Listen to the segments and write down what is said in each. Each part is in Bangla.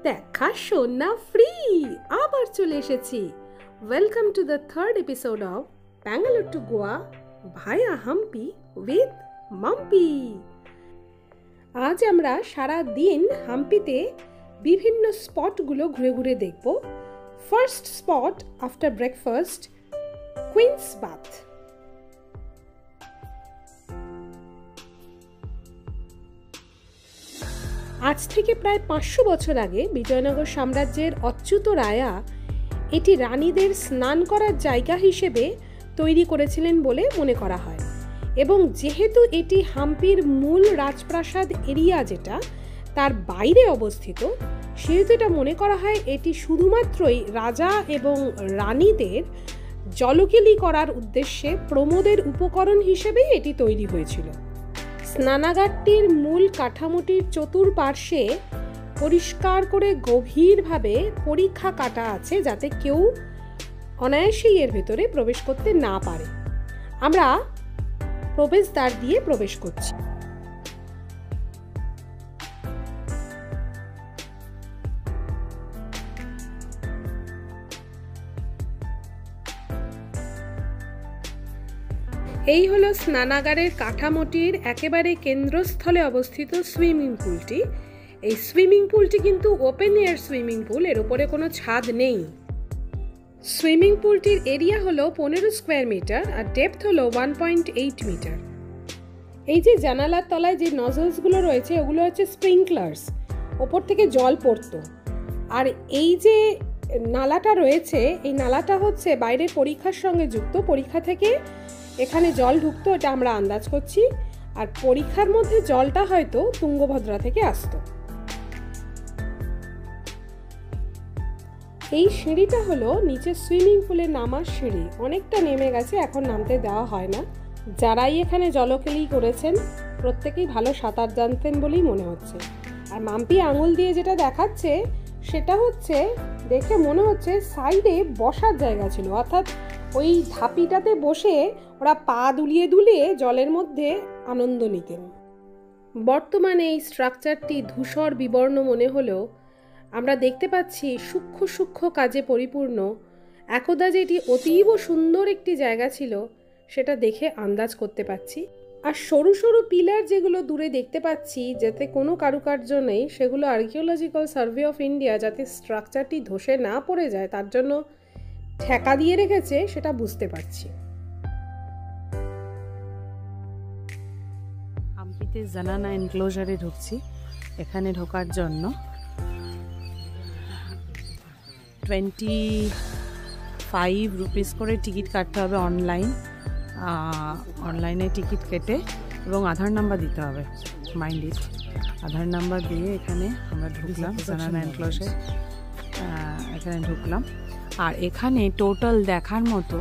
দেখা শোনা ফ্রি আবার চলে এসেছি। Welcome to the third episode of Bangalore to Goa via Hampi with Mampi. আজ আমরা সারা দিন হাম্পিতে বিভিন্ন স্পটগুলো ঘুরে ঘুরে দেখব। First spot after breakfast, Queen's Bath. আজ থেকে প্রায় 500 বছর আগে বিজয়নগর সাম্রাজ্যের অচ্যুত রায়া এটি রানীদের স্নান করার জায়গা হিসেবে তৈরি করেছিলেন বলে মনে করা হয়, এবং যেহেতু এটি হাম্পির মূল রাজপ্রাসাদ এরিয়া যেটা তার বাইরে অবস্থিত, সেহেতু এটা মনে করা হয় এটি শুধুমাত্রই রাজা এবং রানীদের জলকেলি করার উদ্দেশ্যে প্রমোদের উপকরণ হিসেবেই এটি তৈরি হয়েছিল। স্নানাগারটির মূল কাঠামোটির চতুর্পার্শ্বে পরিষ্কার করে গভীরভাবে পরীক্ষা কাটা আছে, যাতে কেউ অনায়াসেই এর ভেতরে প্রবেশ করতে না পারে। আমরা প্রবেশদ্বার দিয়ে প্রবেশ করছি। এই হলো স্নানাগারের কাঠামোটির একেবারে কেন্দ্রস্থলে অবস্থিত সুইমিং পুলটি। এই সুইমিং পুলটি কিন্তু ওপেন এয়ার সুইমিং পুল, এর উপরে কোনো ছাদ নেই। সুইমিং পুলটির এরিয়া হলো 15 স্কোয়ার মিটার আর ডেপথ হলো 1.8 মিটার। এই যে জানালার তলায় যে নজলসগুলো রয়েছে ওগুলো হচ্ছে স্প্রিংকলার্স, ওপর থেকে জল পড়তো। আর এই যে নালাটা রয়েছে, এই নালাটা হচ্ছে বাইরের পরীক্ষার সঙ্গে যুক্ত। পরীক্ষা থেকে এখানে জল ঢুকতো, এটা আমরা আন্দাজ করছি। আর পরীক্ষার মধ্যে জলটা হয়তো তুঙ্গভদ্রা থেকে আসতো। এই সিঁড়িটা হলো নিচে সুইমিং পুলে নামার সিঁড়ি। অনেকটা নেমে গেছে, এখন নামতে দেওয়া হয় না। যারাই এখানে জলকেলি করেছেন প্রত্যেকেই ভালো সাঁতার জানতেন বলেই মনে হচ্ছে। আর মাম্পি আঙুল দিয়ে যেটা দেখাচ্ছে সেটা হচ্ছে, দেখে মনে হচ্ছে সাইডে বসার জায়গা ছিল, অর্থাৎ ওই ধাপিটাতে বসে ওরা পা দুলিয়ে দুলিয়ে জলের মধ্যে আনন্দ নিতেন। বর্তমানে এই স্ট্রাকচারটি ধূসর বিবর্ণ মনে হলেও আমরা দেখতে পাচ্ছি সূক্ষ্ম সূক্ষ্ম কাজে পরিপূর্ণ। একদা যে এটি অতীব সুন্দর একটি জায়গা ছিল সেটা দেখে আন্দাজ করতে পারছি। আর সরু সরু পিলার যেগুলো দূরে দেখতে পাচ্ছি, যাতে কোনো কারুকার্য নেই, সেগুলো আর্কিওলজিক্যাল সার্ভে অফ ইন্ডিয়া যাতে স্ট্রাকচারটি ধসে না পড়ে যায় তার জন্য ঠেকা দিয়ে রেখেছে, সেটা বুঝতে পারছি। হাম্পিতে জানানা এনক্লোজারে ঢুকছি। এখানে ঢোকার জন্য 25 রুপিস করে টিকিট কাটতে হবে অনলাইনে টিকিট কেটে, এবং আধার নাম্বার দিতে হবে। মাইন্ড ইট, আধার নাম্বার দিয়ে এখানে আমরা ঢুকলাম জানানা এনক্লোজে। এখানে ঢুকলাম, আর এখানে টোটাল দেখার মতো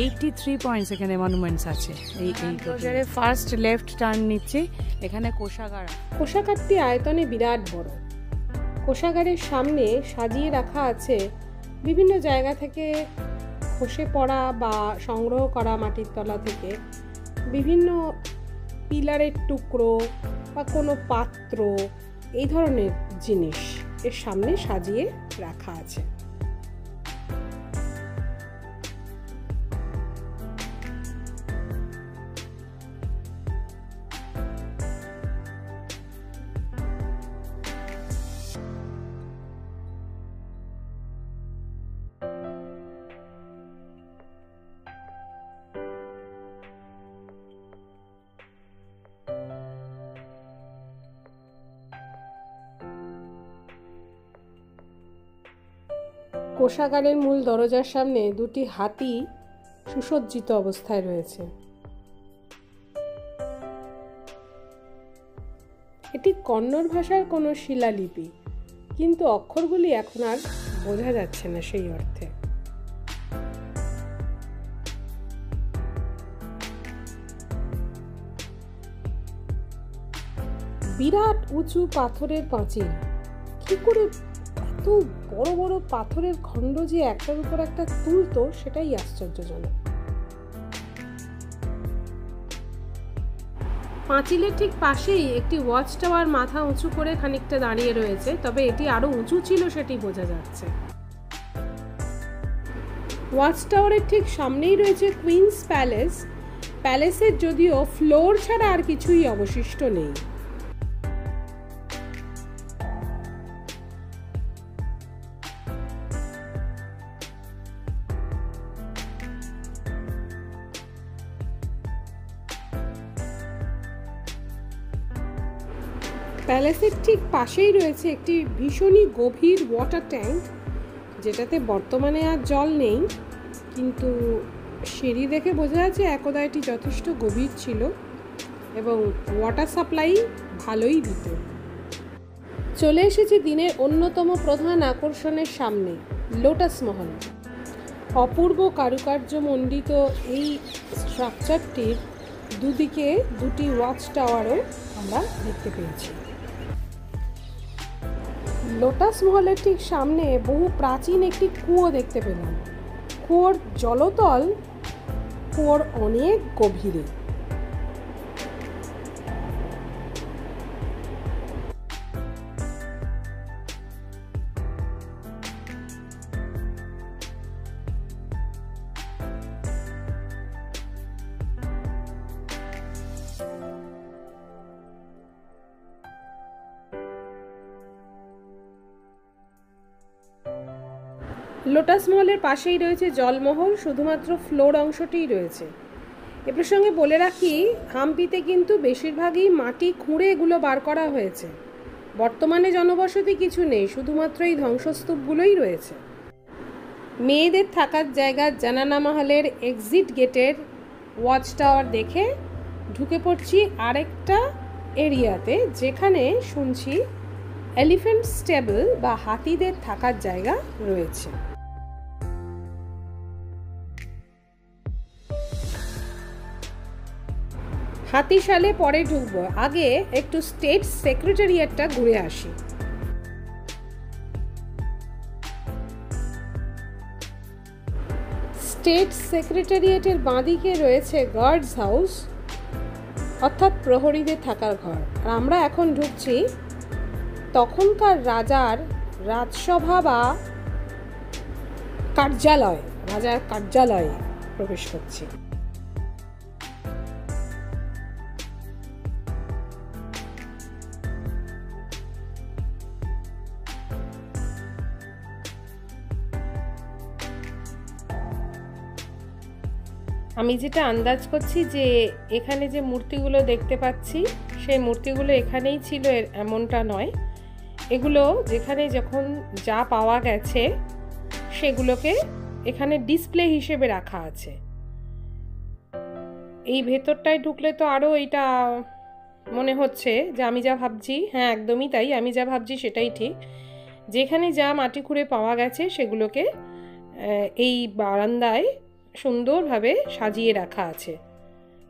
83 পয়েন্টস এখানে মনুমেন্টস আছে। এই এনক্লোজারে ফার্স্ট লেফট টার্ন নিচ্ছে, এখানে কোষাগার। কোষাগারটি আয়তনে বিরাট বড়। কোষাগারের সামনে সাজিয়ে রাখা আছে বিভিন্ন জায়গা থেকে খসে পড়া বা সংগ্রহ করা মাটির তলা থেকে বিভিন্ন পিলারের টুকরো বা কোনো পাত্র, এই ধরনের জিনিস এর সামনে সাজিয়ে রাখা আছে। কোষাগারের মূল দরজার সামনে দুটি হাতি সুসজ্জিত অবস্থায় রয়েছে। এটি কন্নড় ভাষার কোনো শিলালিপি, কিন্তু অক্ষরগুলি এখন আর বোঝা যাচ্ছে না সেই অর্থে। বিরাট উঁচু পাথরের পাঁচিল, কি করে এত বড় বড় পাথরের খণ্ড যে একটার উপর একটা তুলতো সেটাই আশ্চর্যজনক। পাঁচিলের ঠিক পাশেই একটি ওয়াচ টাওয়ার মাথা উঁচু করে খানিকটা দাঁড়িয়ে রয়েছে, তবে এটি আরো উঁচু ছিল সেটি বোঝা যাচ্ছে। ওয়াচ টাওয়ারের ঠিক সামনেই রয়েছে কুইন্স প্যালেস। প্যালেসের যদিও ফ্লোর ছাড়া আর কিছুই অবশিষ্ট নেই। প্যালেসের ঠিক পাশেই রয়েছে একটি ভীষণই গভীর ওয়াটার ট্যাঙ্ক, যেটাতে বর্তমানে আর জল নেই, কিন্তু সিঁড়ি দেখে বোঝা যাচ্ছে একদা এটি যথেষ্ট গভীর ছিল এবং ওয়াটার সাপ্লাই ভালোই দিত। চলে এসেছি দিনের অন্যতম প্রধান আকর্ষণের সামনে, লোটাস মহল। অপূর্ব কারুকার্য মণ্ডিত এই স্ট্রাকচারটির দুদিকে দুটি ওয়াচ টাওয়ারও আমরা দেখতে পেয়েছি। লোটাস মহলের ঠিক সামনে বহু প্রাচীন একটি কুয়ো দেখতে পেলাম। কুয়োর জলতল কুয়োর অনেক গভীরে। লোটাস মহলের পাশেই রয়েছে জলমহল, শুধুমাত্র ফ্লোর অংশটিই রয়েছে। এ প্রসঙ্গে বলে রাখি, হাম্পিতে কিন্তু বেশিরভাগই মাটি খুঁড়ে এগুলো বার করা হয়েছে। বর্তমানে জনবসতি কিছু নেই, শুধুমাত্র এই ধ্বংসস্তূপগুলোই রয়েছে। মেয়েদের থাকার জায়গা জানানা মহলের এক্সিট গেটের ওয়াচ টাওয়ার দেখে ঢুকে পড়ছি আরেকটা এরিয়াতে, যেখানে শুনছি এলিফ্যান্ট স্টেবল বা হাতিদের থাকার জায়গা রয়েছে। হাতিশালে পরে ঢুকবো, আগে একটু স্টেট সেক্রেটারিয়েটটা ঘুরে আসি। স্টেট সেক্রেটারিয়েটের বাঁদিকে রয়েছে গার্ডস হাউস, অর্থাৎ প্রহরীদের থাকার ঘর। আর আমরা এখন ঢুকছি তখনকার রাজার রাজসভা বা কার্যালয়, রাজার কার্যালয়ে প্রবেশ করছি। আমি যেটা আন্দাজ করছি যে এখানে যে মূর্তিগুলো দেখতে পাচ্ছি সেই মূর্তিগুলো এখানেই ছিল এমনটা নয়। এগুলো যেখানে যখন যা পাওয়া গেছে সেগুলোকে এখানে ডিসপ্লে হিসেবে রাখা আছে। এই ভেতরটায় ঢুকলে তো আরও এইটা মনে হচ্ছে যে আমি যা ভাবছি, হ্যাঁ একদমই তাই, আমি যা ভাবছি সেটাই ঠিক। যেখানে যা মাটি খুঁড়ে পাওয়া গেছে সেগুলোকে এই বারান্দায় সুন্দরভাবে সাজিয়ে রাখা আছে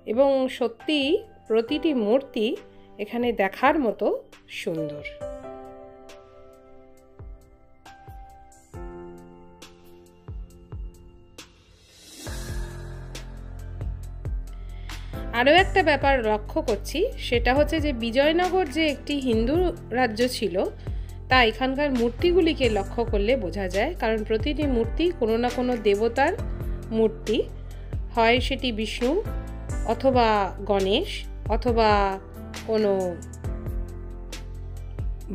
এবং সত্যি প্রতিটি মূর্তি এখানে দেখার মতো সুন্দর। আরও একটা ব্যাপার লক্ষ্য করছি, সেটা হচ্ছে যে বিজয়নগর যে একটি হিন্দু রাজ্য ছিল তা এখানকার মূর্তিগুলিকে লক্ষ্য করলে বোঝা যায়, কারণ প্রতিটি মূর্তি কোনো না কোনো দেবতার মূর্তি, হয় সেটি বিষ্ণু অথবা গণেশ অথবা কোনো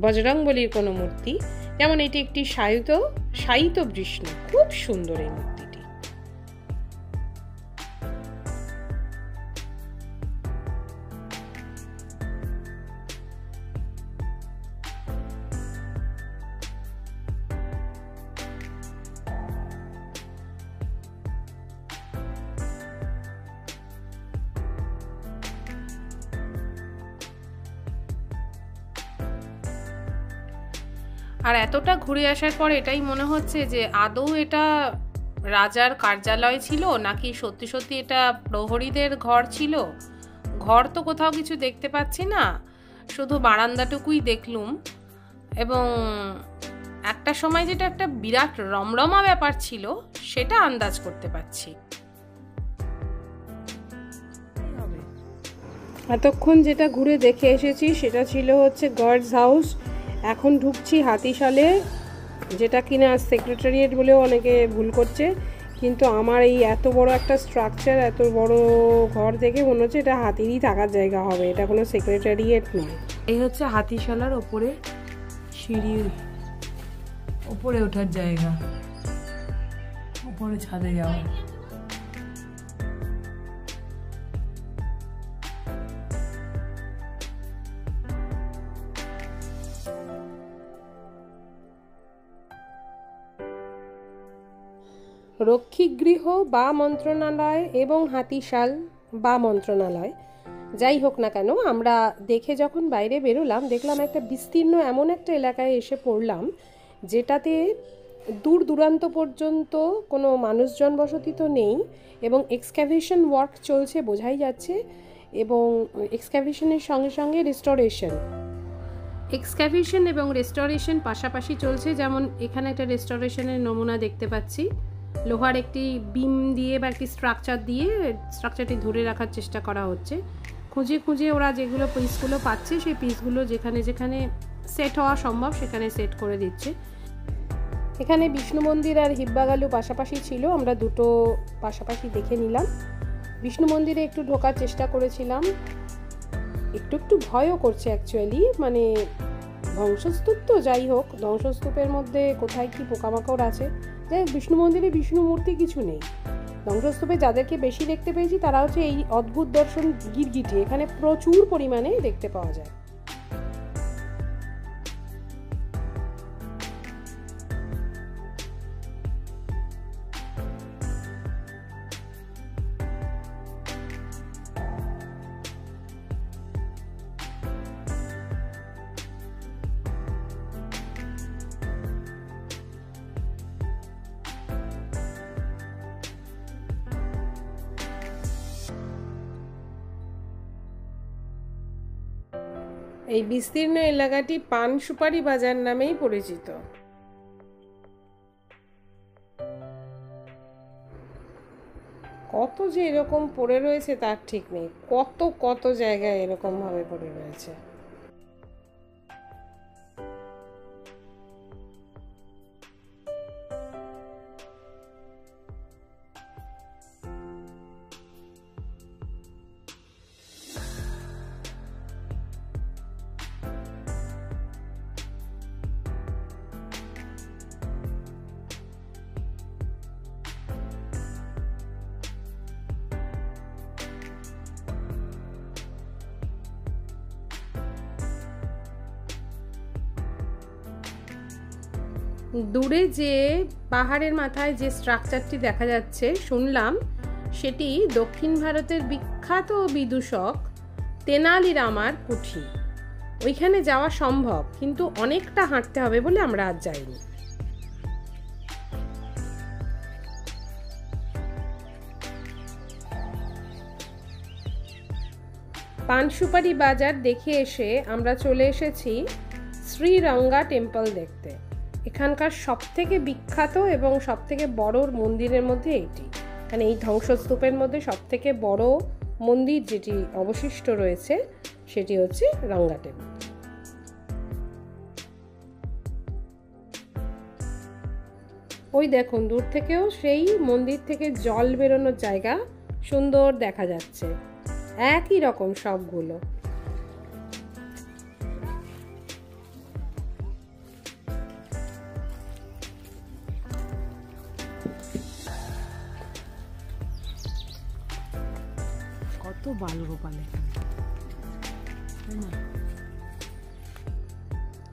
বজরংবলীর কোনো মূর্তি। যেমন এটি একটি শায়িত বিষ্ণু, খুব সুন্দর এই মূর্তিটি। আর এতটা ঘুরে আসার পর এটাই মনে হচ্ছে যে আদৌ এটা রাজার কার্যালয় ছিল নাকি সত্যি সত্যি এটা প্রহরীদের ঘর ছিল। ঘর তো কোথাও কিছু দেখতে পাচ্ছি না, শুধু বারান্দাটুকুই দেখলুম। এবং একটা সময় যেটা একটা বিরাট রমরমা ব্যাপার ছিল সেটা আন্দাজ করতে পারছি। এতক্ষণ যেটা ঘুরে দেখে এসেছি সেটা ছিল হচ্ছে গার্ডস হাউস। এখন ঢুকছি হাতিশালে, যেটা কিনা সেক্রেটারিয়েট বলেও অনেকে ভুল করছে, কিন্তু আমার এই এত বড় একটা স্ট্রাকচার, এত বড় ঘর দেখে মনে হচ্ছে এটা হাতিরই থাকার জায়গা হবে, এটা কোনো সেক্রেটারিয়েট নয়। এই হচ্ছে হাতিশালার ওপরে সিঁড়ির ওপরে ওঠার জায়গা, ওপরে ছাদে যাওয়া। রক্ষীগৃহ বা মন্ত্রণালয় এবং হাতিশাল বা মন্ত্রণালয় যাই হোক না কেন, আমরা দেখে যখন বাইরে বেরোলাম দেখলাম একটা বিস্তীর্ণ এমন একটা এলাকায় এসে পড়লাম যেটাতে দূর দূরান্ত পর্যন্ত কোনো মানুষজন বসতি তো নেই, এবং এক্সক্যাভেশন ওয়ার্ক চলছে বোঝাই যাচ্ছে, এবং এক্সক্যাভেশনের সঙ্গে সঙ্গে এক্সক্যাভেশন এবং রেস্টোরেশন পাশাপাশি চলছে। যেমন এখানে একটা রেস্টোরেশনের নমুনা দেখতে পাচ্ছি, লোহার একটি বিম দিয়ে বা একটি স্ট্রাকচার দিয়ে স্ট্রাকচারটি ধরে রাখার চেষ্টা করা হচ্ছে। খুঁজে খুঁজে ওরা যেগুলো পিসগুলো পাচ্ছে সেই পিসগুলো যেখানে যেখানে সেট হওয়া সম্ভব সেখানে সেট করে দিচ্ছে। এখানে বিষ্ণু মন্দির আর হিব্বাগালু পাশাপাশি ছিল, আমরা দুটো পাশাপাশি দেখে নিলাম। বিষ্ণু মন্দিরে একটু ঢোকার চেষ্টা করেছিলাম, একটু ভয়ও করছে অ্যাকচুয়ালি, মানে ধ্বংসস্তূপ তো যাই হোক, ধ্বংসস্তূপের মধ্যে কোথায় কি পোকামাকড় আছে। যাই হোক, বিষ্ণু মন্দিরে বিষ্ণু মূর্তি কিছু নেই। ধ্বংসস্তূপে যাদেরকে বেশি দেখতে পেয়েছি তারা হচ্ছে এই অদ্ভুত দর্শন গিরগিটি, এখানে প্রচুর পরিমাণে দেখতে পাওয়া যায়। এই বিস্তীর্ণ এলাকাটি পান সুপারি বাজার নামেই পরিচিত। কত যে এরকম পড়ে রয়েছে তার ঠিক নেই, কত কত জায়গায় এরকম ভাবে পড়ে রয়েছে। দূরে যে পাহাড়ের মাথায় যে স্ট্রাকচারটি দেখা যাচ্ছে, শুনলাম সেটি দক্ষিণ ভারতের বিখ্যাত বিদূষক তেনালি রামার কুঠি। ওইখানে যাওয়া সম্ভব, কিন্তু অনেকটা হাঁটতে হবে বলে আমরা আজ যাইনি। পান সুপারি বাজার দেখে এসে আমরা চলে এসেছি শ্রীরঙ্গা টেম্পল দেখতে। এখানকার সবথেকে বিখ্যাত এবং সবথেকে বড় মন্দিরের মধ্যে এটি, মানে এই ধ্বংসস্তূপের মধ্যে সবথেকে বড় মন্দির যেটি অবশিষ্ট রয়েছে সেটি হচ্ছে রঙ্গা টেম্পল। ওই দেখুন, দূর থেকেও সেই মন্দির থেকে জল বেরোনোর জায়গা সুন্দর দেখা যাচ্ছে, একই রকম সবগুলো। কত বালগোপাল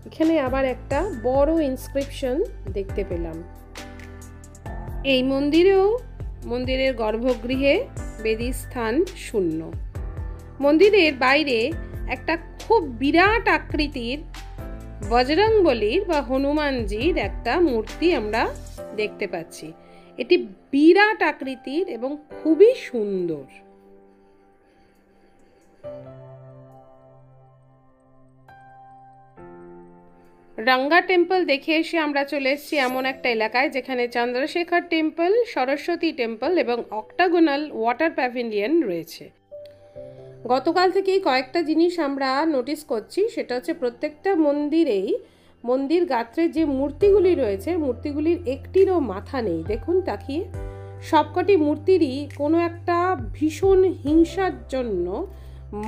এখানে আবার একটা বড় ইনস্ক্রিপশন দেখতে পেলাম। এই মন্দিরের গর্ভগৃহে বেদী স্থান শূন্য। মন্দিরের বাইরে একটা খুব বিরাট আকৃতির বজরংবলীর বা হনুমানজির একটা মূর্তি আমরা দেখতে পাচ্ছি। এটি বিরাট আকৃতির এবং খুবই সুন্দর। রঙ্গা টেম্পল দেখে এসে আমরা চলে এসেছি এমন একটা এলাকায় যেখানে চন্দ্রশেখর টেম্পল, সরস্বতী টেম্পল এবং অক্টাগোনাল ওয়াটার প্যাভিলিয়ন রয়েছে। গতকাল থেকেই কয়েকটা জিনিস আমরা নোটিস করছি, সেটা হচ্ছে প্রত্যেকটা মন্দিরেই মন্দির গাত্রে যে মূর্তিগুলি রয়েছে মূর্তিগুলির একটিরও মাথা নেই। দেখুন তাকিয়ে, সবকটি মূর্তিরই কোনো একটা ভীষণ হিংসার জন্য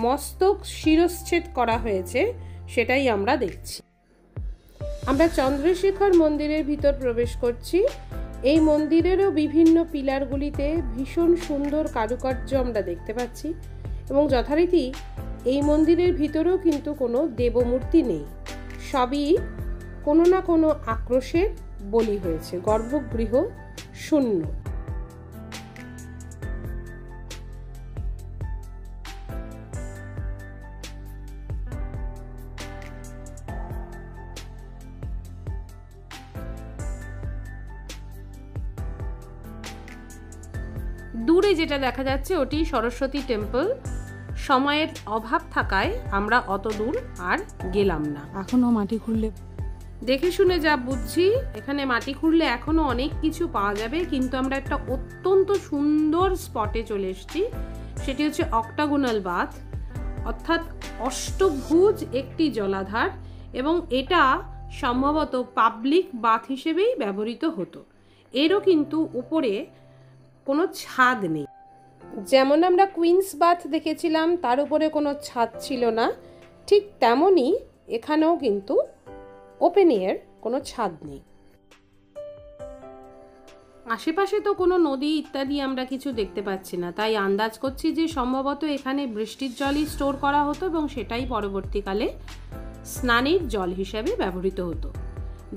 মস্তক শিরশ্ছেদ করা হয়েছে, সেটাই আমরা দেখছি। আমরা চন্দ্রশেখর মন্দিরের ভিতর প্রবেশ করছি। এই মন্দিরেরও বিভিন্ন পিলারগুলিতে ভীষণ সুন্দর কারুকার্য আমরা দেখতে পাচ্ছি এবং যথারীতি এই মন্দিরের ভিতরেও কিন্তু কোনো দেবমূর্তি নেই, সবই কোনো না কোনো আক্রোশের বলি হয়েছে, গর্ভগৃহ শূন্য। দূরে যেটা দেখা যাচ্ছে ওটি সরস্বতী টেম্পল। সময়ের অভাব থাকায় আমরা অত দূর আর গেলাম না। এখনো মাটি খুঁড়লে, দেখে শুনে যা বুঝছি এখানে মাটি খুঁড়লে এখনো অনেক কিছু পাওয়া যাবে, কিন্তু আমরা একটা অত্যন্ত সুন্দর স্পটে চলে এসেছি। সেটি হচ্ছে অক্টাগোনাল বাথ, অর্থাৎ অষ্টভুজ একটি জলাধার, এবং এটা সম্ভবত পাবলিক বাথ হিসেবেই ব্যবহৃত হতো। এরও কিন্তু উপরে কোনো ছাদ নেই। যেমন আমরা কুইন্স বাথ দেখেছিলাম তার উপরে কোনো ছাদ ছিল না, ঠিক তেমনই এখানেও কিন্তু ওপেন এয়ার কোনো ছাদ নেই। আশেপাশে তো কোনো নদী ইত্যাদি আমরা কিছু দেখতে পাচ্ছি না, তাই আন্দাজ করছি যে সম্ভবত এখানে বৃষ্টির জলই স্টোর করা হতো এবং সেটাই পরবর্তীকালে স্নানের জল হিসাবে ব্যবহৃত হতো।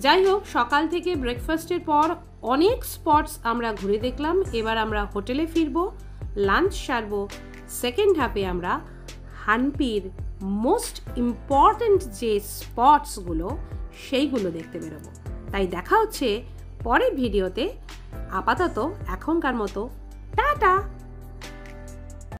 যাই হোক, সকাল থেকে ব্রেকফাস্টের পর অনেক স্পটস আমরা ঘুরে দেখলাম। এবার আমরা হোটেলে ফিরবো, লাঞ্চ সারবো। সেকেন্ড হাফে আমরা হাম্পির মোস্ট ইম্পর্ট্যান্ট যে স্পটসগুলো সেইগুলো দেখতে বেরোবো। তাই দেখা হচ্ছে পরের ভিডিওতে। আপাতত এখনকার মতো টাটা।